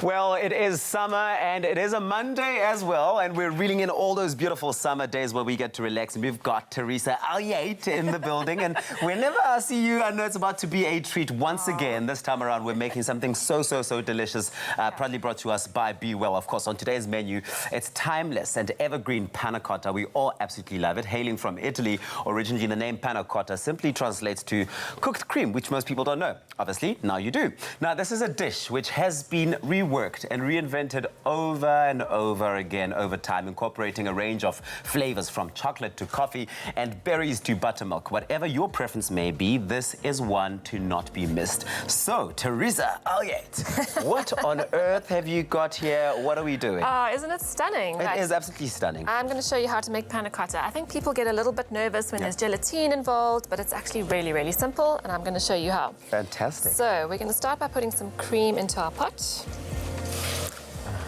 Well, it is summer and it is a Monday as well, and we're reeling in all those beautiful summer days where we get to relax, and we've got Teresa Alyate in the building, and whenever I see you, I know it's about to be a treat once again. This time around, we're making something so delicious, proudly brought to us by BWELL. Of course, on today's menu, it's timeless and evergreen Panna Cotta. We all absolutely love it. Hailing from Italy, originally the name Panna Cotta simply translates to cooked cream, which most people don't know. Obviously, now you do. Now, this is a dish which has been reworked and reinvented over and over again over time, incorporating a range of flavors from chocolate to coffee and berries to buttermilk. Whatever your preference may be, this is one to not be missed. So, Teresa Alyate, what on earth have you got here? What are we doing? Isn't it stunning? It is absolutely stunning. I'm going to show you how to make panna cotta. I think people get a little bit nervous when there's gelatine involved, but it's actually really simple, and I'm going to show you how. Fantastic. So we're going to start by putting some cream into our pot.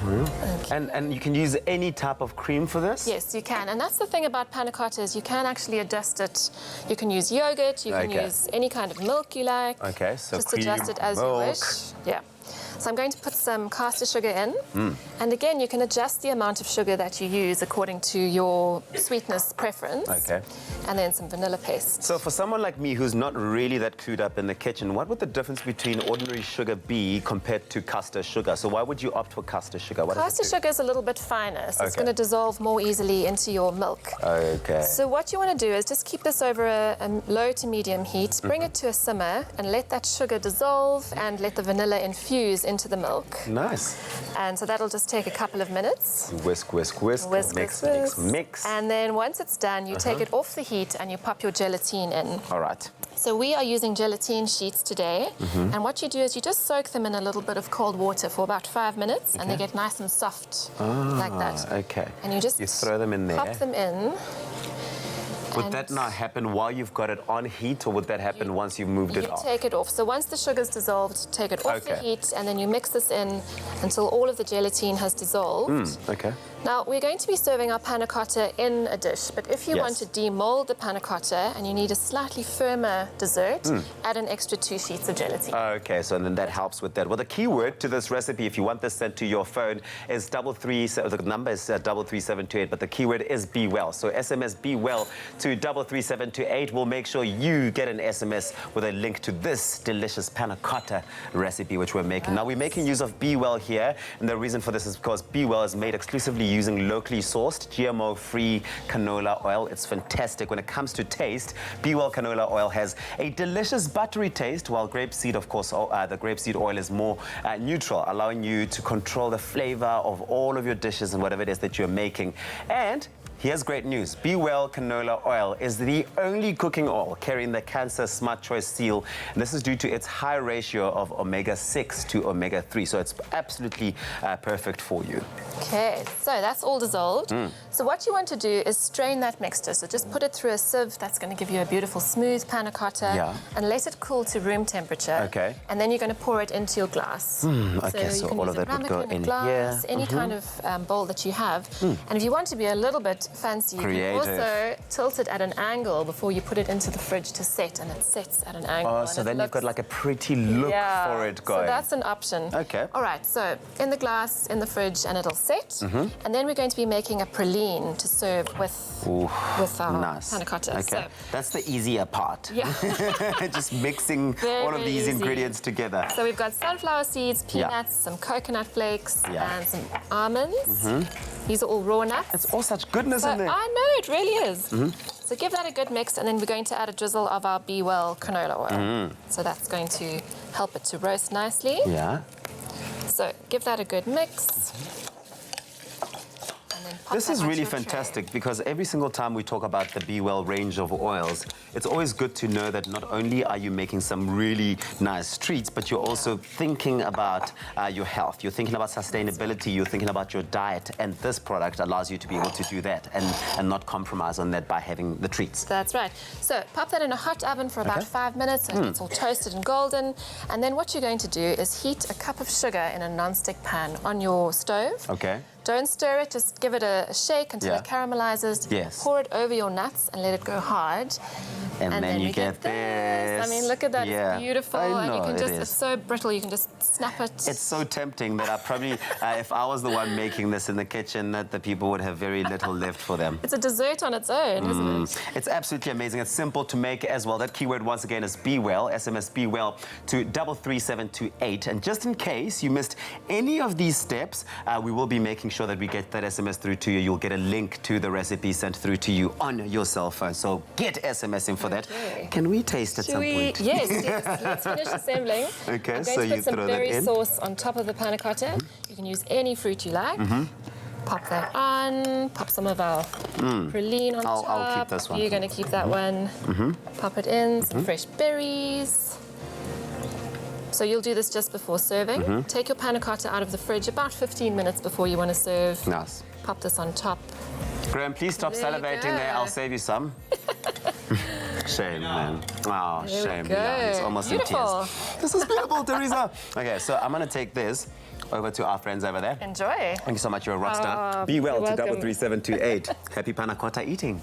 Okay. And you can use any type of cream for this? Yes, you can. And that's the thing about panna cotta is you can actually adjust it. You can use yogurt, you can use any kind of milk you like. Okay, so just cream, adjust it as you wish. Yeah. So I'm going to put some caster sugar in. And again, you can adjust the amount of sugar that you use according to your sweetness preference. Okay. And then some vanilla paste. So for someone like me who's not really that clued up in the kitchen, what would the difference between ordinary sugar be compared to caster sugar? So why would you opt for caster sugar? Caster sugar is a little bit finer, so it's going to dissolve more easily into your milk. Okay. So what you want to do is just keep this over a low to medium heat, bring it to a simmer, and let that sugar dissolve and let the vanilla infuse into the milk. Nice. And so that'll just take a couple of minutes. Whisk. Mix. And then once it's done, you take it off the heat and you pop your gelatine in. All right. So we are using gelatine sheets today. And what you do is you just soak them in a little bit of cold water for about 5 minutes, and they get nice and soft like that. Okay. And you just throw them in there. Pop them in. Would that not happen while you've got it on heat, or would that happen once you've moved it off? You take it off. So once the sugar's dissolved, take it off the heat, and then you mix this in until all of the gelatine has dissolved. Okay. Now, we're going to be serving our panna cotta in a dish, but if you want to demold the panna cotta and you need a slightly firmer dessert, add an extra 2 sheets of gelatine. Okay, so then that helps with that. Well, the key word to this recipe, if you want this sent to your phone, is 337. The number is 33728, but the keyword is BWELL. So SMS BWELL to 33728. We'll make sure you get an SMS with a link to this delicious panna cotta recipe, which we're making. Now, we're making use of BWELL here, and the reason for this is because BWELL is made exclusively using locally sourced, GMO-free canola oil. It's fantastic. When it comes to taste, BWELL canola oil has a delicious buttery taste, while grapeseed, of course, the grapeseed oil is more neutral, allowing you to control the flavor of all of your dishes and whatever it is that you're making. And here's great news. BWELL canola oil is the only cooking oil carrying the Cancer Smart Choice seal. And this is due to its high ratio of omega-6 to omega-3. So it's absolutely perfect for you. Okay, so that's all dissolved. So what you want to do is strain that mixture. So just put it through a sieve. That's going to give you a beautiful smooth panna cotta. And let it cool to room temperature. Okay. And then you're going to pour it into your glass. Okay, so all of that would go in glass, here. Any kind of bowl that you have. And if you want to be a little bit fancy, you can also tilt it at an angle before you put it into the fridge to set, and it sets at an angle. Oh, so then you've got like a pretty look for it going. So that's an option. Okay. All right, so in the glass, in the fridge, and it'll set. And then we're going to be making a praline to serve with our panna cotta. Okay. So that's the easier part. Yeah. Just mixing all of these ingredients together. So we've got sunflower seeds, peanuts, some coconut flakes, and some almonds. These are all raw nuts. It's all such goodness in there. I know, it really is. So give that a good mix, and then we're going to add a drizzle of our BWELL canola oil. So that's going to help it to roast nicely. Yeah. So give that a good mix. This is really fantastic because every single time we talk about the BWELL range of oils, it's always good to know that not only are you making some really nice treats, but you're also thinking about your health. You're thinking about sustainability. You're thinking about your diet. And this product allows you to be able to do that and not compromise on that by having the treats. That's right. So pop that in a hot oven for about 5 minutes so it's all toasted and golden. And then what you're going to do is heat a cup of sugar in a non-stick pan on your stove. Okay. Don't stir it, just give it a shake until it caramelizes. Yes. Pour it over your nuts and let it go hard. And then you get this. I mean, look at that. Yeah. It's beautiful. I know, and you can just, it is. it's so brittle, you can just snap it. It's so tempting that I probably, if I was the one making this in the kitchen, that the people would have very little left for them. It's a dessert on its own, isn't it? It's absolutely amazing. It's simple to make as well. That keyword once again is BWELL, SMS BWELL to 33728. And just in case you missed any of these steps, we will be making sure that we get that SMS through to you. You'll get a link to the recipe sent through to you on your cell phone. So get SMSing for that. Can we taste at some point? Yes, yes. Let's finish assembling. Okay, I'm going so to you put some throw that berry in. sauce on top of the panna cotta. You can use any fruit you like. Pop that on. Pop some of our praline on top. I'll keep this one. You're going to keep that one. Pop it in. Some fresh berries. So you'll do this just before serving. Take your panna cotta out of the fridge about 15 minutes before you want to serve. Nice. Pop this on top. Graham, please stop salivating there. I'll save you some. Shame, man. Oh, There shame. we go. Yeah, it's almost Beautiful. in tears. This is beautiful, Teresa. Okay, so I'm going to take this over to our friends over there. Enjoy. Thank you so much. You're a rock star. Oh, Be well you're to welcome. 33728. Happy panna cotta eating.